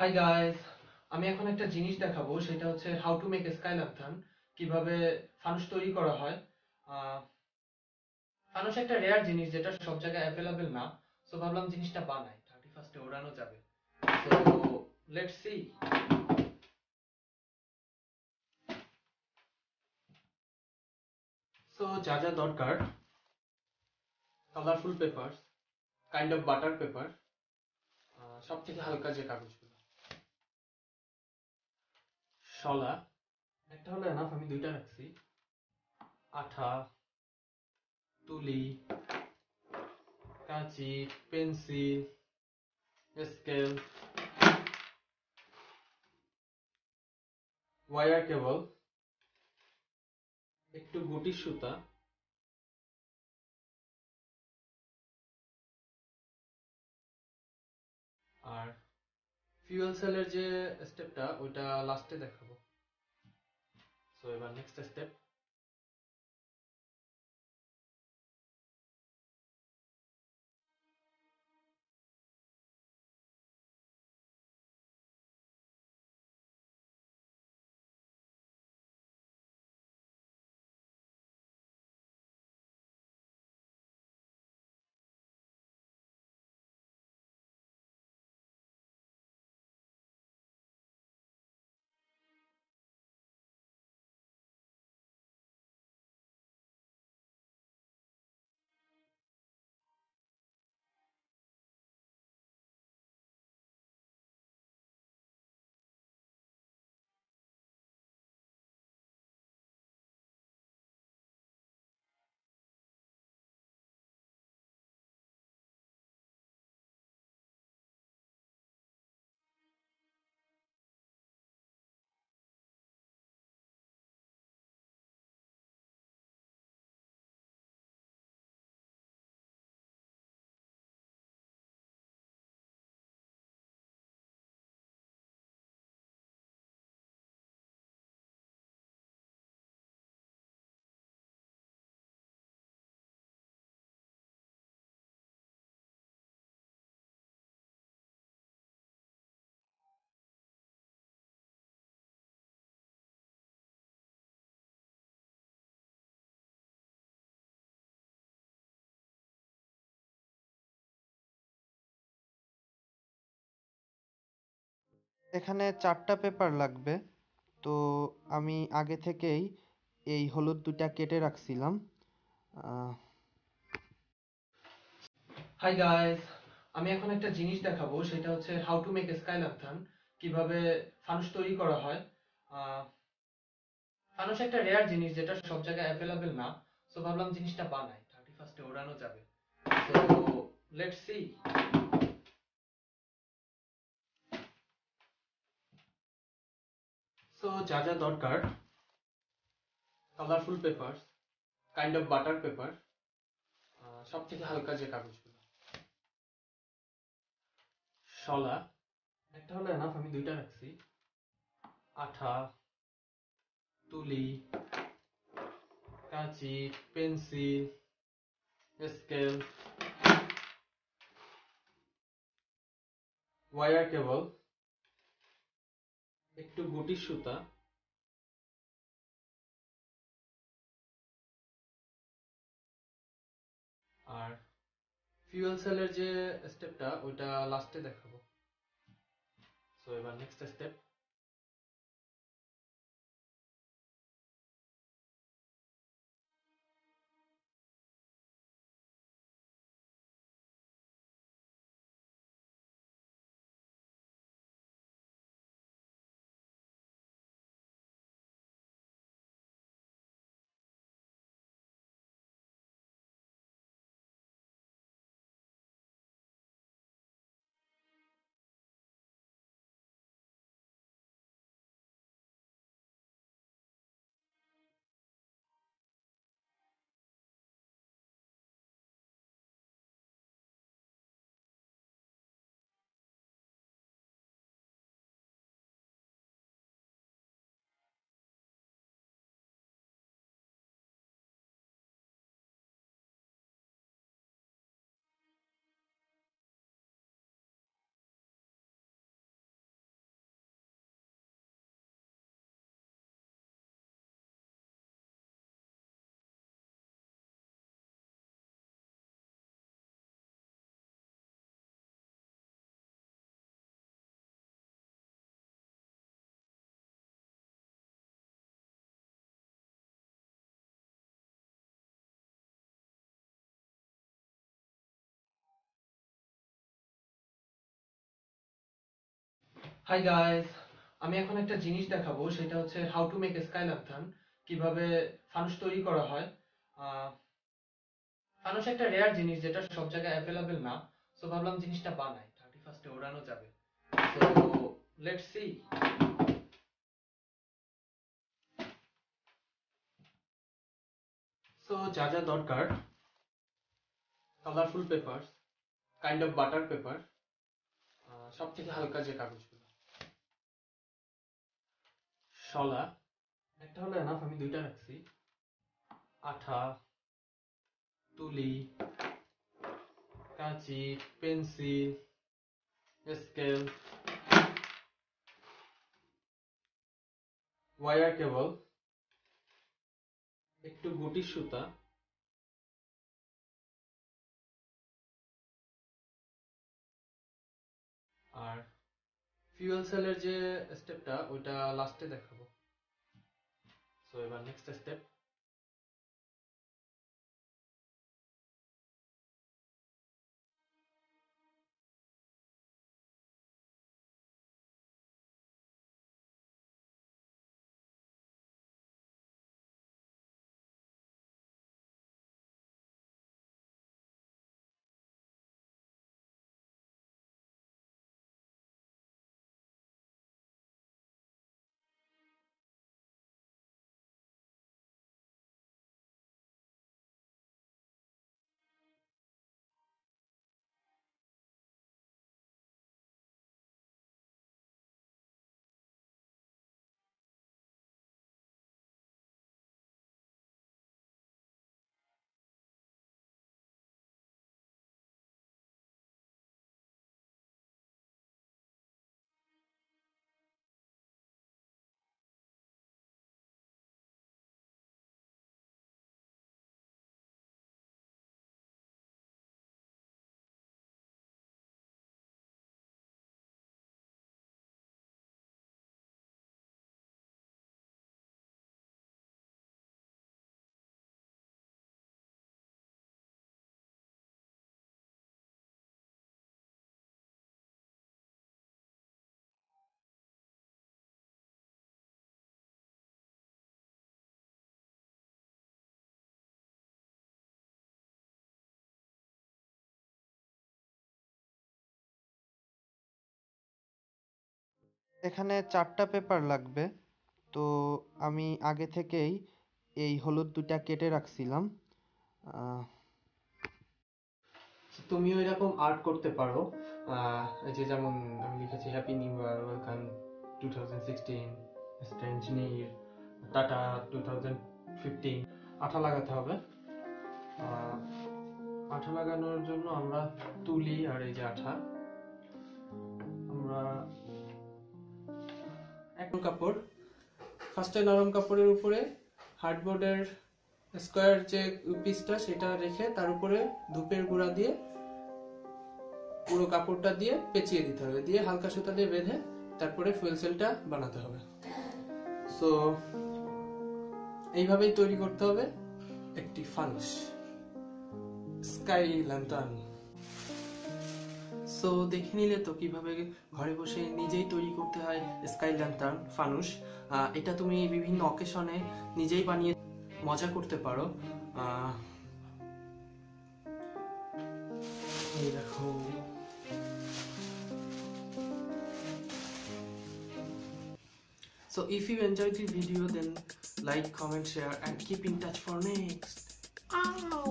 Hi guys, আমি এখন একটা জিনিস দেখাবো, সেটা হচ্ছে how to make sky lantern. কিভাবে ফানুস তৈরি করা হয়। আহ, ফানুস একটা রেয়ার জিনিস যেটা সব জায়গায় অ্যাভেলেবেল না। সো ভাবলাম জিনিসটা বানাই, 31st ওড়ানো যাবে। So let's see. সো যা যা দরকার: colourful paper, kind of butter paper, সব থেকে হালকা যে কাগজগুলো, শলা, একটা হলো এনাফ, আমি দুইটা রাখছি, আঠা, তুলি, কাঁচি, পেন্সিল, স্কেল, ওয়ার কেবল, একটু গুটি সুতা, আর ফিউয়েল সেলের যে স্টেপটা ওইটা লাস্টে দেখাবো। সো এবার নেক্সট স্টেপ। এখানে 4টা পেপার লাগবে। তো আমি আগে থেকেই এই হলুদ 2টা কেটে রাখছিলাম। আহ, হাই গাইস, আমি এখন একটা জিনিস দেখাবো, সেটা হচ্ছে how to make sky lantern. কিভাবে ফানুস তৈরি করা হয়। আহ, ফানুস একটা রেয়ার জিনিস যেটা সব জায়গায় অ্যাভেলেবেল না। সো ভাবলাম জিনিসটা বানাই, 31st ওড়ানো যাবে। So let's see. সো যা যা দরকার: colourful paper, kind of butter paper, সব থেকে হালকা যে কাগজগুলো, শলা, একটা হলো এনাফ, আমি দুইটা রাখছি, আঠা, তুলি, কাঁচি, পেন্সিল, স্কেল, ওয়ার কেবল, একটু গুটি সুতা, আর ফিউয়েল সেলের যে স্টেপটা ওইটা লাস্টে দেখাবো। সো এবার নেক্সট স্টেপ। হাই গাইস, আমি এখন একটা জিনিস দেখাবো, সেটা হচ্ছে how to make sky lantern, কিভাবে ফানুস তৈরি করা হয়। আহ, ফানুস একটা রেয়ার জিনিস যেটা সব জায়গায় অ্যাভেলেবেল না। সো ভাবলাম জিনিসটা বানাই, 31st ওড়ানো যাবে। So let's see. সো যা যা দরকার: colourful paper, kind of butter paper, সব থেকে হালকা যে কাগজগুলো, শলা, একটা হলো এনাফ, আমি দুইটা রাখছি, আঠা, তুলি, কাঁচি, পেন্সিল, স্কেল, ওয়্যার কেবল, একটু গুটির সুতা, আর ফিউয়েল সেলের যে স্টেপটা ওইটা লাস্টে দেখাবো। সো এবার নেক্সট স্টেপ। এখানে 4টা পেপার লাগবে। তো আমি আগে থেকেই এই হলুদ দুইটা কেটে রাখছিলাম। আহ, তুমিও এরকম আর্ট করতে পারো। এই যে যেমন আমি লিখেছি happy new year, welcome 2016, strange নির, টাটা 2015। আঠা লাগাতে হবে। আহ, আঠা লাগানোর জন্য আমরা তুলি আর এই যে আঠা, আমরা এক কাপড়, ফার্স্টে নরম কাপড়ের উপরে হার্ডবোর্ডের স্কোয়ার যে পিসটা সেটা রেখে তার উপরে ধূপের গুঁড়া দিয়ে পুরো কাপড়টা দিয়ে পেঁচিয়ে দিতে হবে, দিয়ে হালকা সুতা দিয়ে বেঁধে তারপরে ফুয়েল সেলটা বানাতে হবে। সো এইভাবেই তৈরি করতে হবে একটি ফানুস স্কাই ল্যান্টার্ন। সো দেখে নিলে তো কিভাবে ঘরে বসে নিজেই তৈরি করতে হয় স্কাই ল্যান্টার্ন ফানুস। এটা তুমি বিভিন্ন অকেশনে নিজেই বানিয়ে মজা করতে পারো। এই দেখো। So if you enjoyed this video, then like, comment, share and keep in touch for next. Ow!